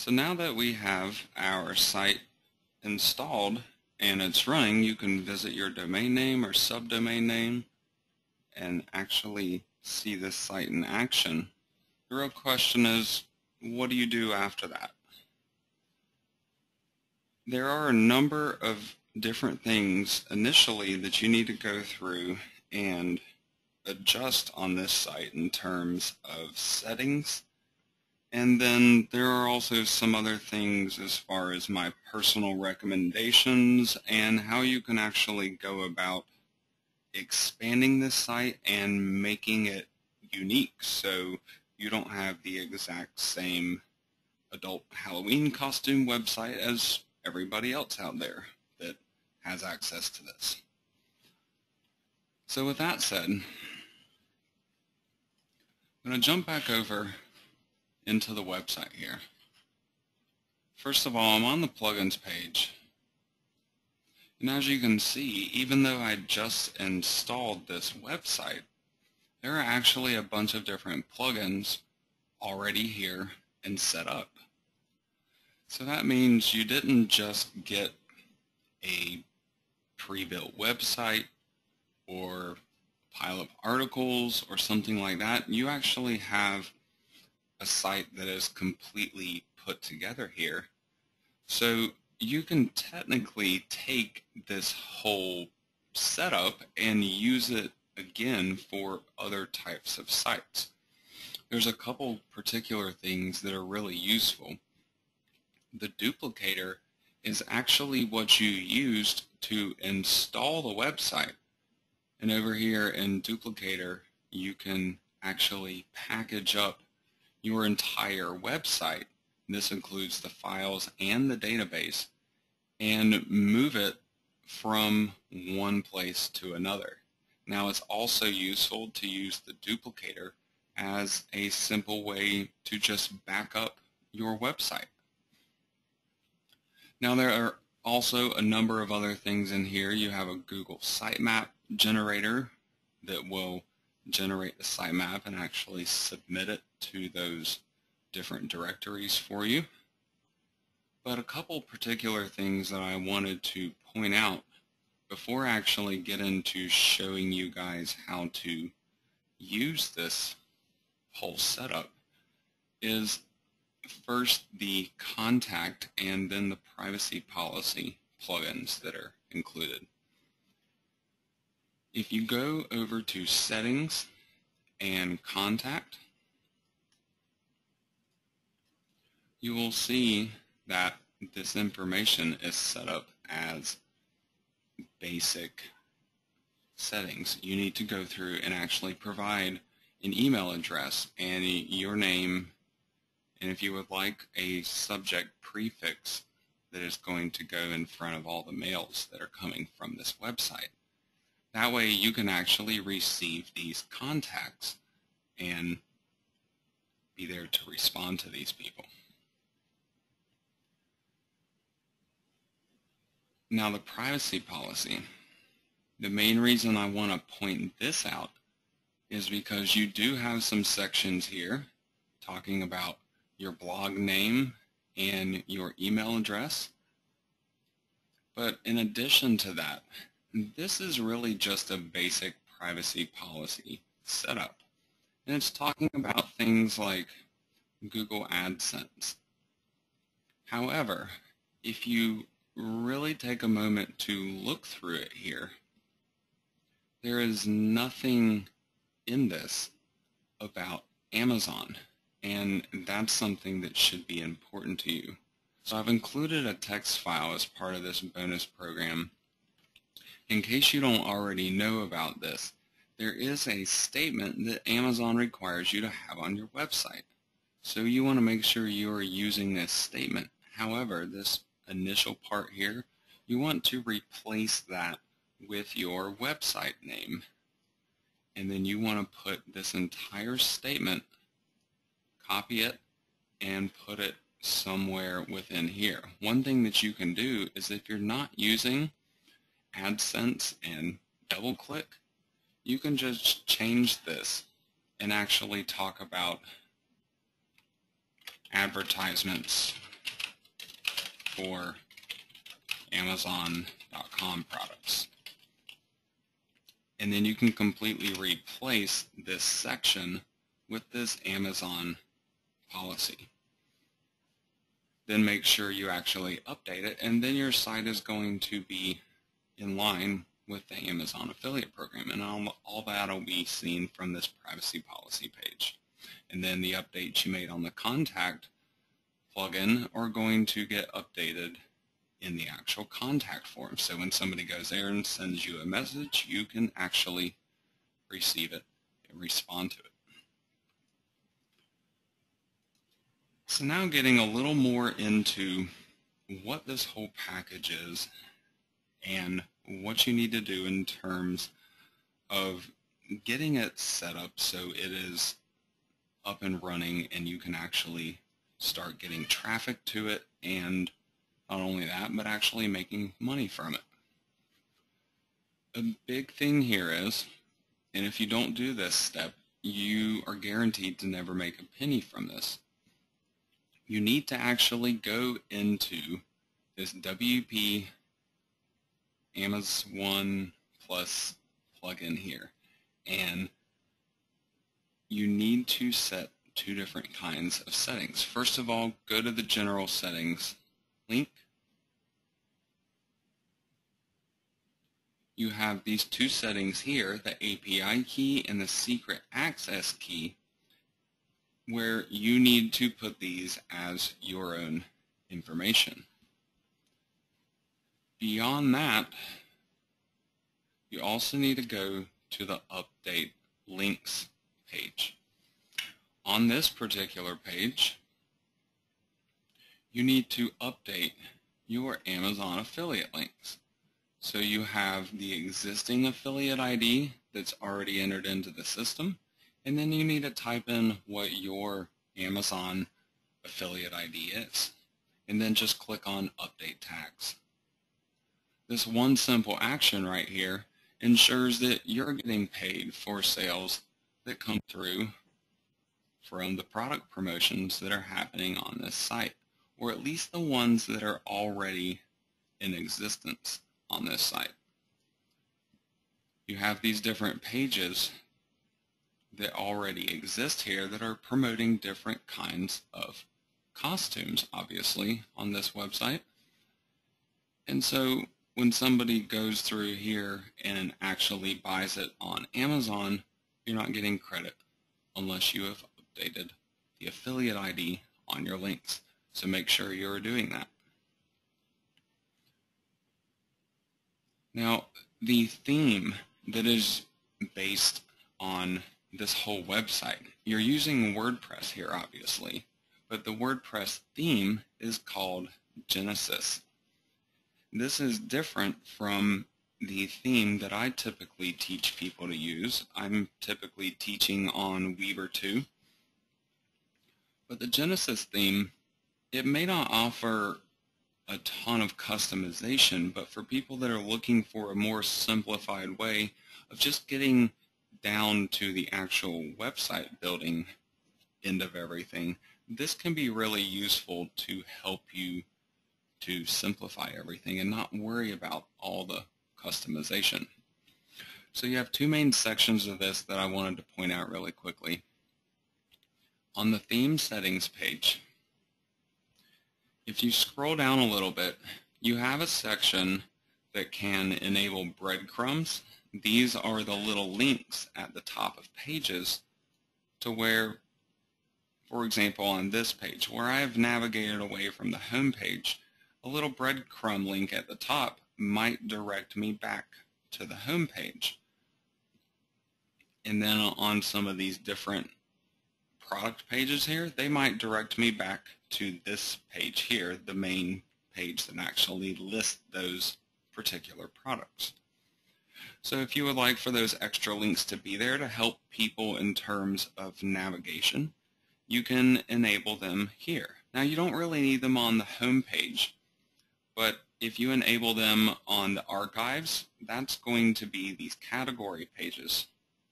So now that we have our site installed and it's running, you can visit your domain name or subdomain name and actually see this site in action. The real question is, what do you do after that? There are a number of different things initially that you need to go through and adjust on this site in terms of settings. And then there are also some other things as far as my personal recommendations and how you can actually go about expanding this site and making it unique so you don't have the exact same adult Halloween costume website as everybody else out there that has access to this. So with that said, I'm going to jump back over into the website here. First of all, I'm on the plugins page. And as you can see, even though I just installed this website, there are actually a bunch of different plugins already here and set up. So that means you didn't just get a pre-built website or pile of articles or something like that. You actually have a site that is completely put together here. So you can technically take this whole setup and use it again for other types of sites. There's a couple particular things that are really useful. The duplicator is actually what you used to install the website. And over here in duplicator, you can actually package up your entire website. This includes the files and the database, and move it from one place to another. Now it's also useful to use the duplicator as a simple way to just back up your website. Now there are also a number of other things in here. You have a Google sitemap generator that will generate the sitemap and actually submit it to those different directories for you. But a couple particular things that I wanted to point out before I actually get into showing you guys how to use this whole setup is first the contact and then the privacy policy plugins that are included. If you go over to settings and contact, you will see that this information is set up as basic settings. You need to go through and actually provide an email address and your name, and if you would like a subject prefix that is going to go in front of all the mails that are coming from this website. That way you can actually receive these contacts and be there to respond to these people. Now the privacy policy. The main reason I want to point this out is because you do have some sections here talking about your blog name and your email address. But in addition to that, this is really just a basic privacy policy setup. And it's talking about things like Google AdSense. However, if you really take a moment to look through it here, there is nothing in this about Amazon, and that's something that should be important to you. So I've included a text file as part of this bonus program. In case you don't already know about this, there is a statement that Amazon requires you to have on your website. So you want to make sure you are using this statement. However, this initial part here, you want to replace that with your website name. And then you want to put this entire statement, copy it, and put it somewhere within here. One thing that you can do is if you're not using AdSense and DoubleClick, you can just change this and actually talk about advertisements for Amazon.com products. And then you can completely replace this section with this Amazon policy. Then make sure you actually update it, and then your site is going to be in line with the Amazon affiliate program, and all that will be seen from this privacy policy page. And then the updates you made on the contact plugin are going to get updated in the actual contact form. So when somebody goes there and sends you a message, you can actually receive it and respond to it. So now getting a little more into what this whole package is and what you need to do in terms of getting it set up so it is up and running and you can actually start getting traffic to it, and not only that, but actually making money from it. A big thing here is, and if you don't do this step, you are guaranteed to never make a penny from this. You need to actually go into this WP Amazon Plus plugin here, and you need to set two different kinds of settings. First of all, go to the general settings link. You have these two settings here, the API key and the secret access key, where you need to put these as your own information. Beyond that, you also need to go to the update links page. On this particular page, you need to update your Amazon affiliate links. So you have the existing affiliate ID that's already entered into the system, and then you need to type in what your Amazon affiliate ID is, and then just click on Update Tags. This one simple action right here ensures that you're getting paid for sales that come through from the product promotions that are happening on this site, or at least the ones that are already in existence on this site. You have these different pages that already exist here that are promoting different kinds of costumes, obviously, on this website. And so when somebody goes through here and actually buys it on Amazon, you're not getting credit unless you have updated the affiliate ID on your links. So make sure you're doing that. Now, the theme that is based on this whole website, you're using WordPress here, obviously, but the WordPress theme is called Genesis. This is different from the theme that I typically teach people to use. I'm typically teaching on Weaver 2. But the Genesis theme, it may not offer a ton of customization, but for people that are looking for a more simplified way of just getting down to the actual website building end of everything, this can be really useful to help you to simplify everything and not worry about all the customization. So you have two main sections of this that I wanted to point out really quickly. On the theme settings page, if you scroll down a little bit, you have a section that can enable breadcrumbs. These are the little links at the top of pages to where, for example, on this page, where I have navigated away from the home page, a little breadcrumb link at the top might direct me back to the home page. And then on some of these different product pages here, they might direct me back to this page here, the main page that actually lists those particular products. So if you would like for those extra links to be there to help people in terms of navigation, you can enable them here. Now you don't really need them on the home page, but if you enable them on the archives, that's going to be these category pages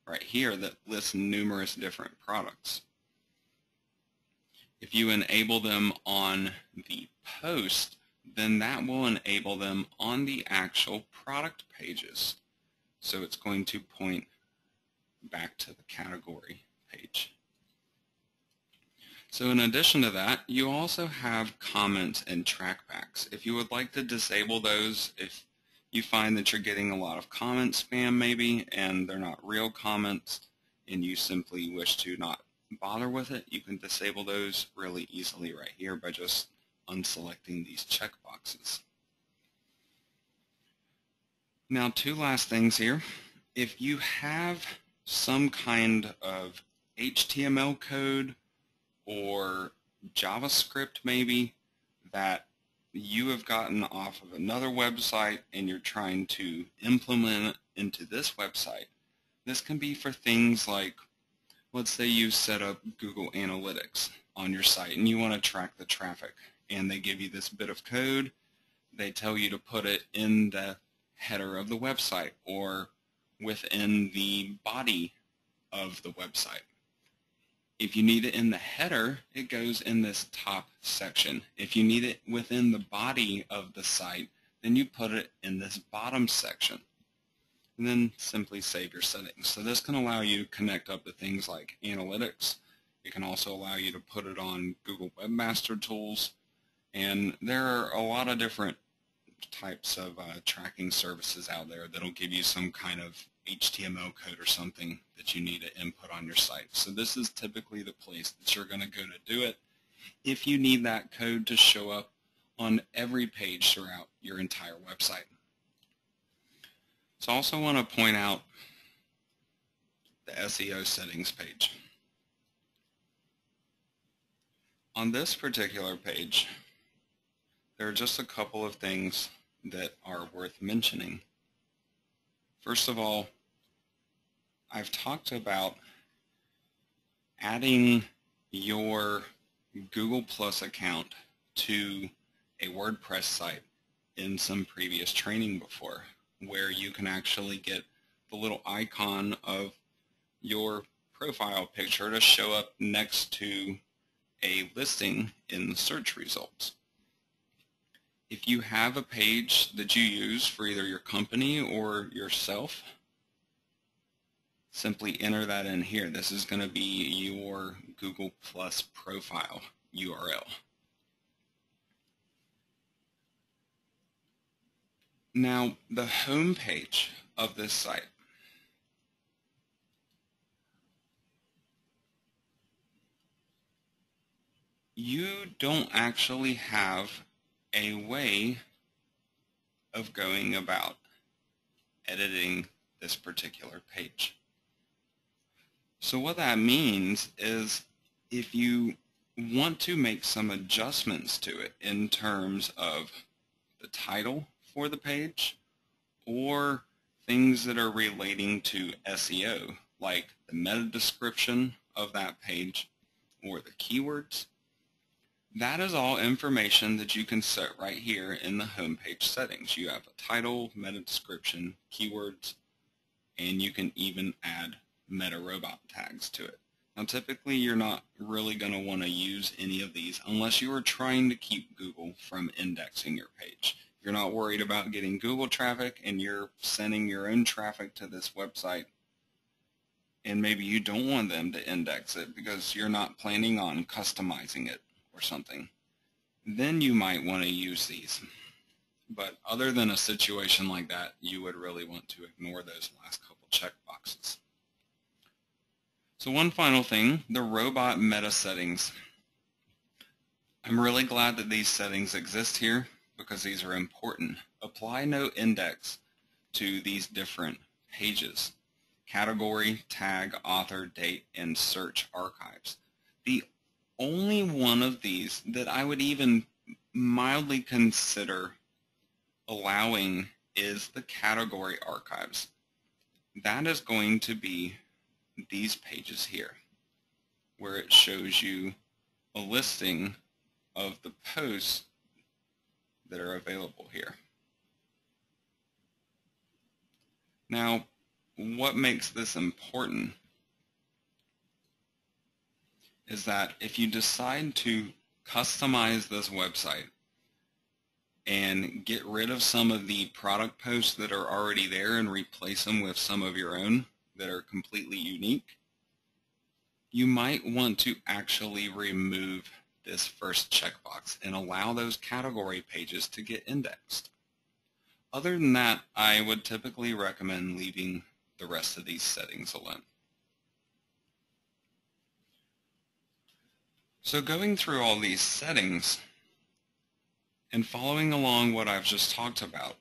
right here that list numerous different products. If you enable them on the post, then that will enable them on the actual product pages. So it's going to point back to the category page. So in addition to that, you also have comments and trackbacks. If you would like to disable those, if you find that you're getting a lot of comment spam maybe and they're not real comments and you simply wish to not bother with it, you can disable those really easily right here by just unselecting these checkboxes. Now, two last things here. If you have some kind of HTML code or JavaScript maybe that you have gotten off of another website and you're trying to implement it into this website, this can be for things like, let's say you set up Google Analytics on your site and you want to track the traffic, and they give you this bit of code. They tell you to put it in the header of the website or within the body of the website. If you need it in the header, it goes in this top section. If you need it within the body of the site, then you put it in this bottom section. And then simply save your settings. So this can allow you to connect up to things like analytics. It can also allow you to put it on Google Webmaster Tools. And there are a lot of different types of tracking services out there that'll give you some kind of HTML code or something that you need to input on your site. So this is typically the place that you're going to go to do it if you need that code to show up on every page throughout your entire website. So I also want to point out the SEO settings page. On this particular page, there are just a couple of things that are worth mentioning. First of all, I've talked about adding your Google Plus account to a WordPress site in some previous training before, where you can actually get the little icon of your profile picture to show up next to a listing in the search results. If you have a page that you use for either your company or yourself, simply enter that in here. This is going to be your Google Plus profile URL. Now, the home page of this site, you don't actually have a way of going about editing this particular page. So what that means is if you want to make some adjustments to it in terms of the title for the page or things that are relating to SEO, like the meta description of that page or the keywords, that is all information that you can set right here in the homepage settings. You have a title, meta description, keywords, and you can even add meta robot tags to it. Now typically you're not really going to want to use any of these unless you are trying to keep Google from indexing your page. If you're not worried about getting Google traffic and you're sending your own traffic to this website, and maybe you don't want them to index it because you're not planning on customizing it or something, then you might want to use these. But other than a situation like that, you would really want to ignore those last couple checkboxes. So one final thing, the robot meta settings. I'm really glad that these settings exist here because these are important. Apply no index to these different pages: category, tag, author, date, and search archives. The only one of these that I would even mildly consider allowing is the category archives. That is going to be these pages here, where it shows you a listing of the posts that are available here. Now, what makes this important is that if you decide to customize this website and get rid of some of the product posts that are already there and replace them with some of your own that are completely unique, you might want to actually remove this first checkbox and allow those category pages to get indexed. Other than that, I would typically recommend leaving the rest of these settings alone. So going through all these settings and following along what I've just talked about,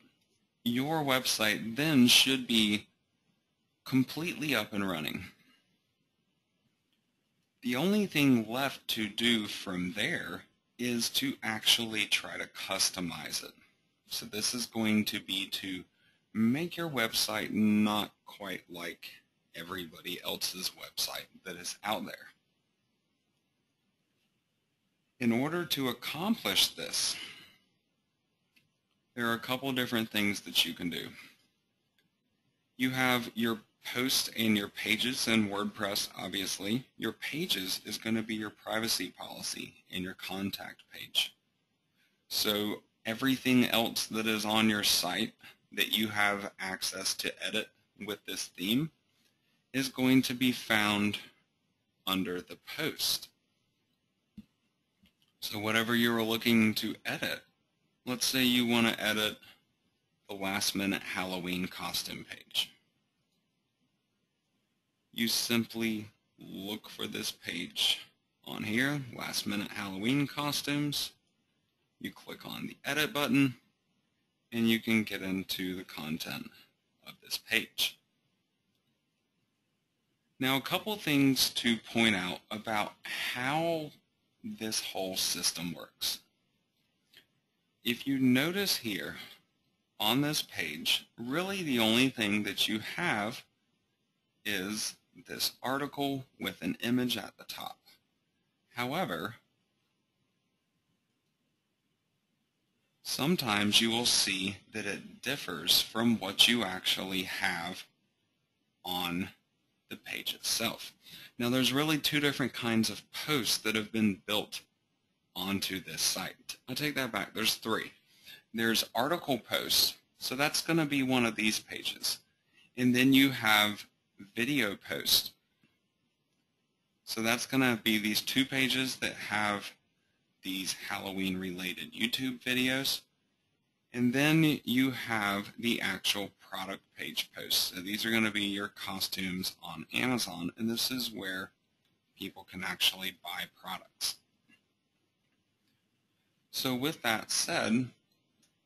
your website then should be completely up and running. The only thing left to do from there is to actually try to customize it. So this is going to be to make your website not quite like everybody else's website that is out there. In order to accomplish this, there are a couple different things that you can do. You have your posts and your pages in WordPress, obviously. Your pages is going to be your privacy policy and your contact page. So everything else that is on your site that you have access to edit with this theme is going to be found under the post. So whatever you're looking to edit, let's say you want to edit the last minute Halloween costume page. You simply look for this page on here, last minute Halloween costumes. You click on the edit button and you can get into the content of this page. Now, a couple things to point out about how this whole system works. If you notice here on this page, really the only thing that you have is this article with an image at the top. However, sometimes you will see that it differs from what you actually have on the page itself. Now there's really two different kinds of posts that have been built onto this site. I take that back, there's three. There's article posts, so that's going to be one of these pages. And then you have video posts. So that's going to be these two pages that have these Halloween related YouTube videos. And then you have the actual product page posts. So these are going to be your costumes on Amazon, and this is where people can actually buy products. So with that said,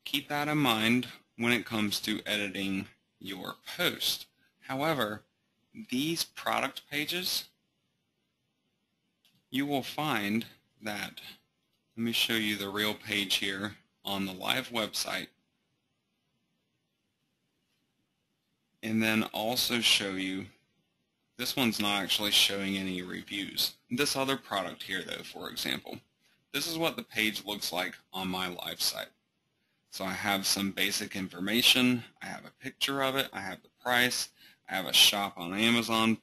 keep that in mind when it comes to editing your post. However, these product pages, you will find that, let me show you the real page here on the live website, and then also show you, this one's not actually showing any reviews. This other product here though, for example, this is what the page looks like on my live site. So I have some basic information, I have a picture of it, I have the price, I have a shop on Amazon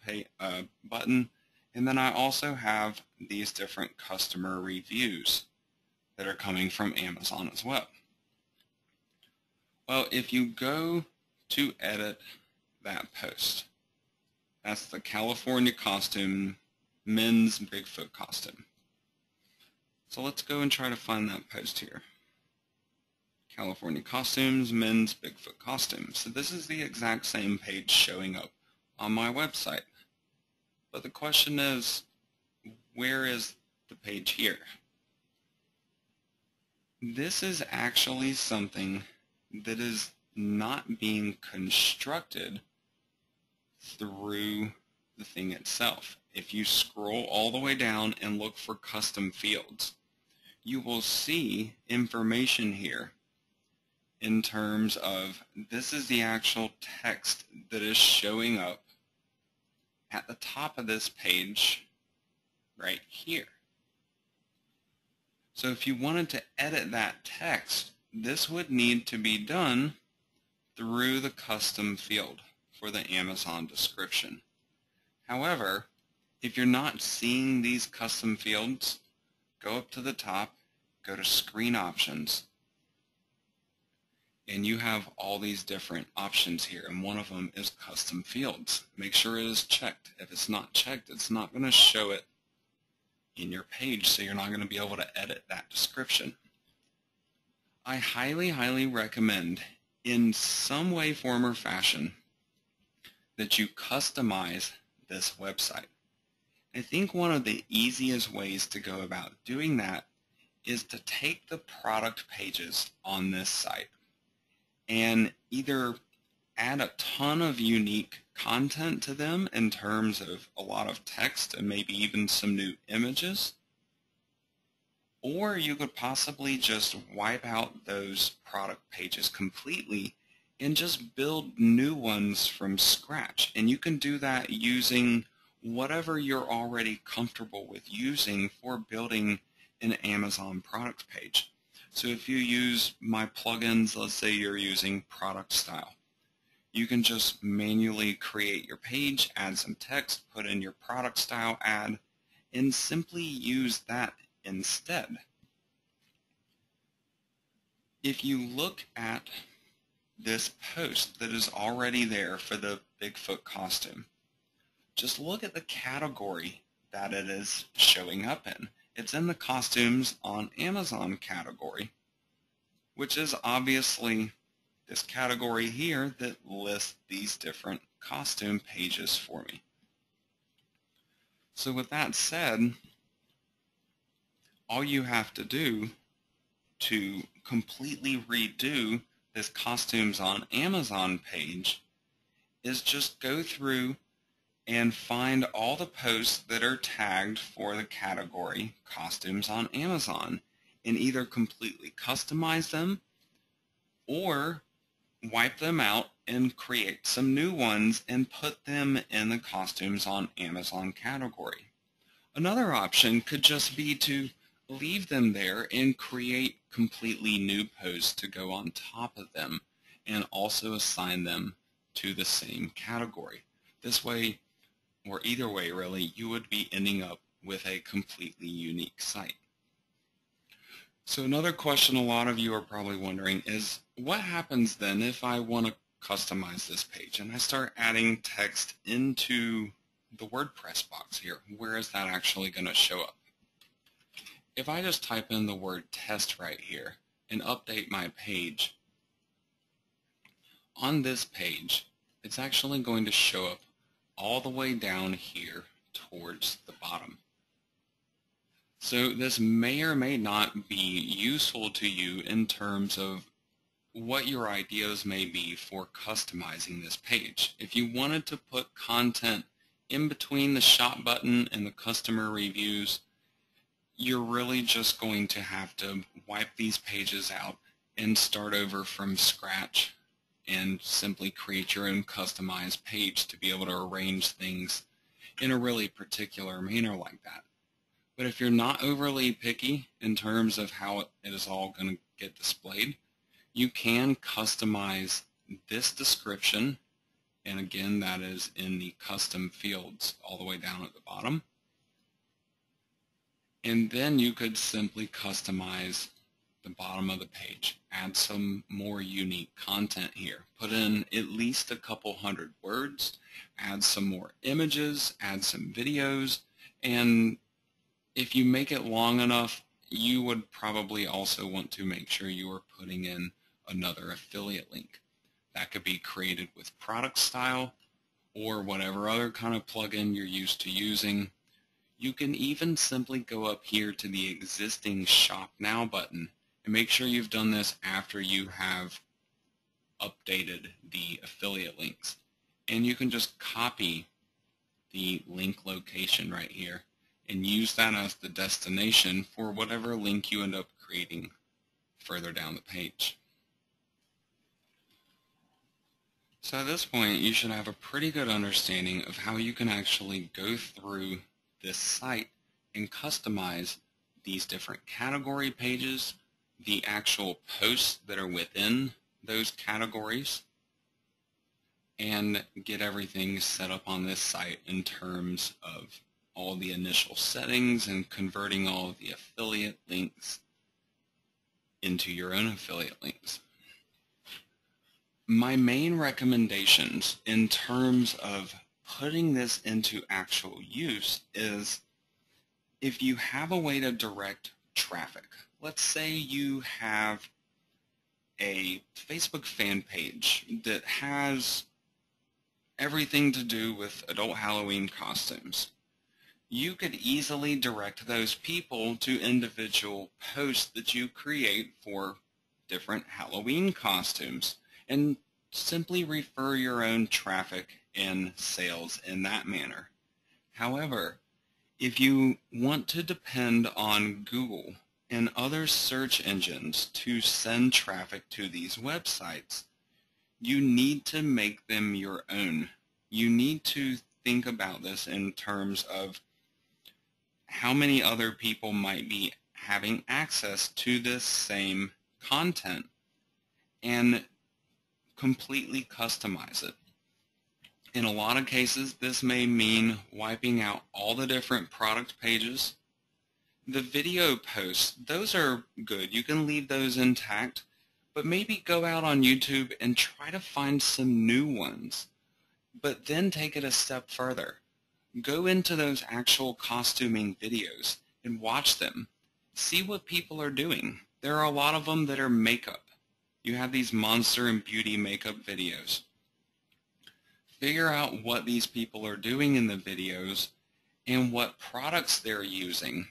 button, and then I also have these different customer reviews that are coming from Amazon as well. Well, if you go to edit that post, that's the California costume, men's Bigfoot costume. So let's go and try to find that post here. California costumes, men's Bigfoot costume. So this is the exact same page showing up on my website. But the question is, where is the page here? This is actually something that is not being constructed through the thing itself. If you scroll all the way down and look for custom fields, you will see information here in terms of, this is the actual text that is showing up at the top of this page right here. So if you wanted to edit that text, this would need to be done through the custom field for the Amazon description. However, if you're not seeing these custom fields, go up to the top, go to Screen Options, and you have all these different options here, and one of them is custom fields. Make sure it is checked. If it's not checked, it's not going to show it in your page, so you're not going to be able to edit that description. I highly recommend, in some way, form, or fashion, that you customize this website. I think one of the easiest ways to go about doing that is to take the product pages on this site and either add a ton of unique content to them in terms of a lot of text and maybe even some new images, or you could possibly just wipe out those product pages completely and just build new ones from scratch. And you can do that using whatever you're already comfortable with using for building an Amazon product page. So if you use my plugins, let's say you're using Product Style, you can just manually create your page, add some text, put in your product style ad, and simply use that instead. If you look at this post that is already there for the Bigfoot costume, just look at the category that it is showing up in. It's in the Costumes on Amazon category, which is obviously this category here that lists these different costume pages for me. So with that said, all you have to do to completely redo this Costumes on Amazon page is just go through and find all the posts that are tagged for the category Costumes on Amazon and either completely customize them or wipe them out and create some new ones and put them in the Costumes on Amazon category. Another option could just be to leave them there and create completely new posts to go on top of them and also assign them to the same category. This way, or either way really, you would be ending up with a completely unique site. So another question a lot of you are probably wondering is, what happens then if I want to customize this page and I start adding text into the WordPress box here? Where is that actually going to show up? If I just type in the word test right here and update my page, on this page, it's actually going to show up all the way down here towards the bottom. So this may or may not be useful to you in terms of what your ideas may be for customizing this page. If you wanted to put content in between the shop button and the customer reviews, you're really just going to have to wipe these pages out and start over from scratch and simply create your own customized page to be able to arrange things in a really particular manner like that. But if you're not overly picky in terms of how it is all going to get displayed, you can customize this description, and again that is in the custom fields all the way down at the bottom. And then you could simply customize the bottom of the page, add some more unique content here, put in at least a couple hundred words, add some more images, add some videos, and if you make it long enough, you would probably also want to make sure you are putting in another affiliate link. That could be created with Product Style or whatever other kind of plugin you're used to using. You can even simply go up here to the existing Shop Now button and make sure you've done this after you have updated the affiliate links. And you can just copy the link location right here and use that as the destination for whatever link you end up creating further down the page. So at this point, you should have a pretty good understanding of how you can actually go through this site and customize these different category pages, the actual posts that are within those categories, and get everything set up on this site in terms of all the initial settings and converting all of the affiliate links into your own affiliate links. My main recommendations in terms of putting this into actual use is if you have a way to direct traffic. Let's say you have a Facebook fan page that has everything to do with adult Halloween costumes. You could easily direct those people to individual posts that you create for different Halloween costumes and simply refer your own traffic and sales in that manner. However, if you want to depend on Google and other search engines to send traffic to these websites, you need to make them your own. You need to think about this in terms of how many other people might be having access to this same content and completely customize it. In a lot of cases, this may mean wiping out all the different product pages. The video posts, those are good. You can leave those intact, but maybe go out on YouTube and try to find some new ones. But then take it a step further. Go into those actual costuming videos and watch them. See what people are doing. There are a lot of them that are makeup. You have these monster and beauty makeup videos. Figure out what these people are doing in the videos and what products they're using.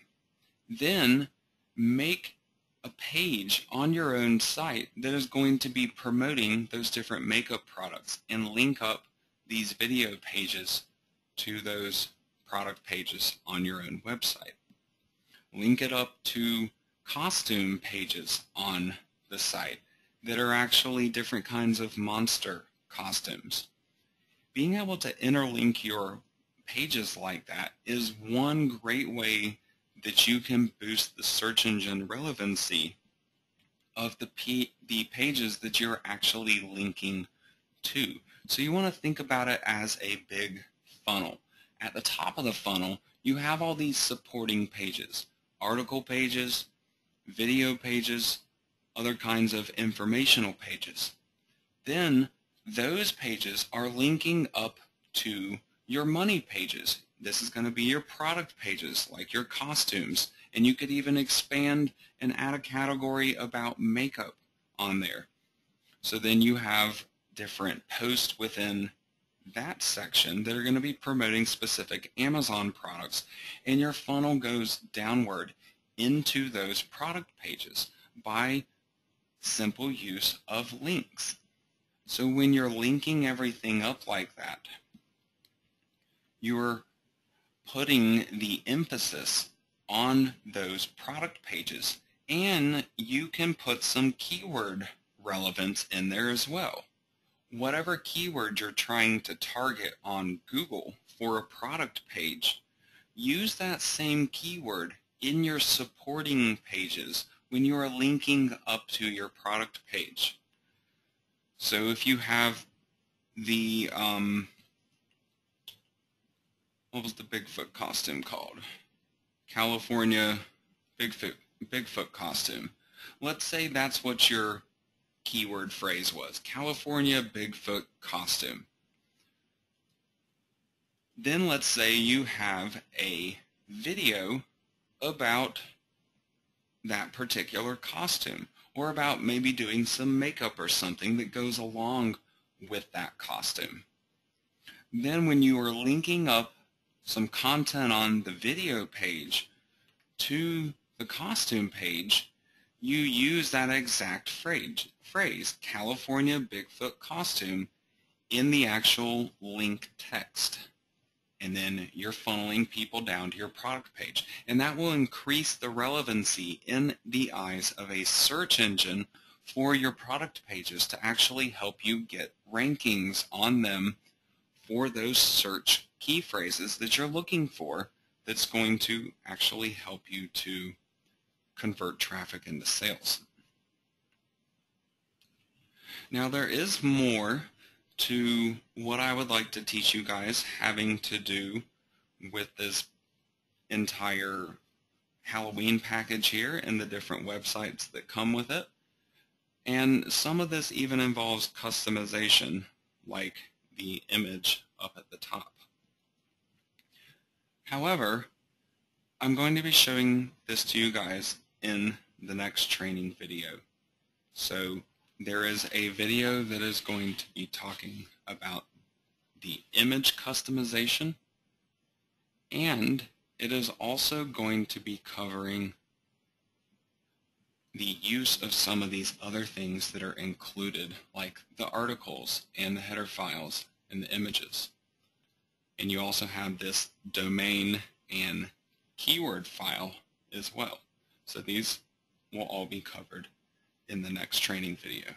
Then make a page on your own site that is going to be promoting those different makeup products and link up these video pages to those product pages on your own website. Link it up to costume pages on the site that are actually different kinds of monster costumes. Being able to interlink your pages like that is one great way that you can boost the search engine relevancy of the pages that you're actually linking to. So you want to think about it as a big funnel. At the top of the funnel, you have all these supporting pages, article pages, video pages, other kinds of informational pages. Then those pages are linking up to your money pages. This is going to be your product pages, like your costumes, and you could even expand and add a category about makeup on there. So then you have different posts within that section that are going to be promoting specific Amazon products, and your funnel goes downward into those product pages by simple use of links. So when you're linking everything up like that, you're putting the emphasis on those product pages, and you can put some keyword relevance in there as well. Whatever keyword you're trying to target on Google for a product page, use that same keyword in your supporting pages when you are linking up to your product page. So if you have the, what was the Bigfoot costume called? California Bigfoot costume. Let's say that's what your keyword phrase was, California Bigfoot costume. Then let's say you have a video about that particular costume, or about maybe doing some makeup or something that goes along with that costume. Then when you are linking up some content on the video page to the costume page, you use that exact phrase, California Bigfoot costume, in the actual link text. And then you're funneling people down to your product page. And that will increase the relevancy in the eyes of a search engine for your product pages to actually help you get rankings on them for those search key phrases that you're looking for, that's going to actually help you to convert traffic into sales. Now there is more to what I would like to teach you guys having to do with this entire Halloween package here and the different websites that come with it. And some of this even involves customization, like the image up at the top. However, I'm going to be showing this to you guys in the next training video. So there is a video that is going to be talking about the image customization, and it is also going to be covering the use of some of these other things that are included, like the articles and the header files and the images. And you also have this domain and keyword file as well. So these will all be covered in the next training video.